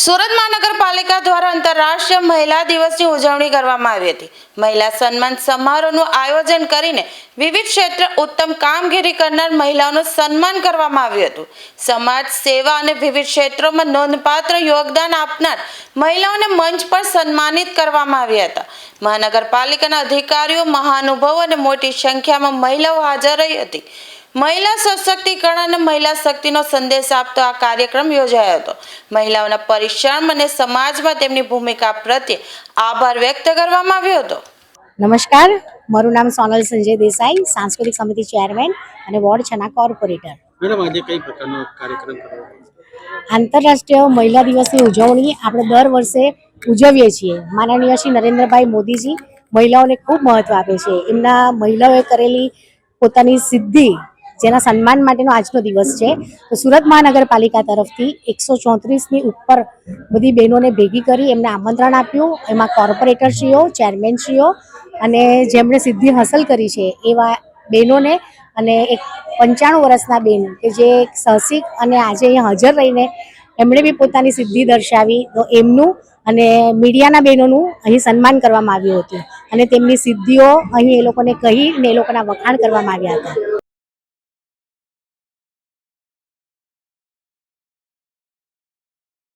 સુરત મહાનગરપાલિકા દ્વારા આંતરરાષ્ટ્રીય મહિલા દિવસની ઉજવણી કરવામાં આવી હતી। મહિલા સન્માન સમારોહનું આયોજન કરીને વિવિધ ક્ષેત્રે ઉત્તમ કામગીરી કરનાર મહિલાઓનું સન્માન કરવામાં આવ્યું હતું। સમાજ સેવા અને વિવિધ ક્ષેત્રોમાં નોંધપાત્ર યોગદાન આપનાર મહિલાઓને મંચ પર સન્માનિત કરવામાં આવ્યા હતા। મહાનગરપાલિકાના અધિકારીઓ, મહાનુભાવો અને મોટી સંખ્યામાં મહિલાઓ હાજર રહી હતી। મહિલા સશક્તિકરણ અને મહિલા શક્તિનો સંદેશ આપતો આ કાર્યક્રમ યોજાયો હતો। મહિલાઓના પરિશ્રમ અને સમાજમાં તેમની ભૂમિકા પ્રત્યે આભાર વ્યક્ત કરવામાં આવ્યો હતો। નમસ્કાર, મારું નામ સોનલ સંજય દેસાઈ, સાંસ્કૃતિક સમિતિ ચેરમેન અને વોર્ડ છના કોર્પોરેટર। મેડમ, આજે કઈ પ્રકારનો કાર્યક્રમ કરવામાં આવ્યો? આંતરરાષ્ટ્રીય મહિલા દિવસની ઉજવણી આપણે દર વર્ષે ઉજવીએ છીએ। માનનીય શ્રી નરેન્દ્રભાઈ મોદીજી મહિલાઓને ખૂબ મહત્વ આપે છે। એમના મહિલાઓએ કરેલી પોતાની સિદ્ધિ જેના સન્માન માટેનો આજનો દિવસ છે। તો સુરત મહાનગરપાલિકા તરફથી 134ની ઉપર બધી બહેનોને ભેગી કરી એમને આમંત્રણ આપ્યું। એમાં કોર્પોરેટરશ્રીઓ, ચેરમેનશ્રીઓ અને જેમણે સિદ્ધિ હાંસલ કરી છે એવા બહેનોને અને એક 95 વર્ષના બેન કે જે સાહસિક અને આજે અહીંયા હાજર રહીને એમણે બી પોતાની સિદ્ધિ દર્શાવી, તો એમનું અને મીડિયાના બહેનોનું અહીં સન્માન કરવામાં આવ્યું હતું અને તેમની સિદ્ધિઓ અહીં એ લોકોને કહી ને એ લોકોના વખાણ કરવામાં આવ્યા હતા।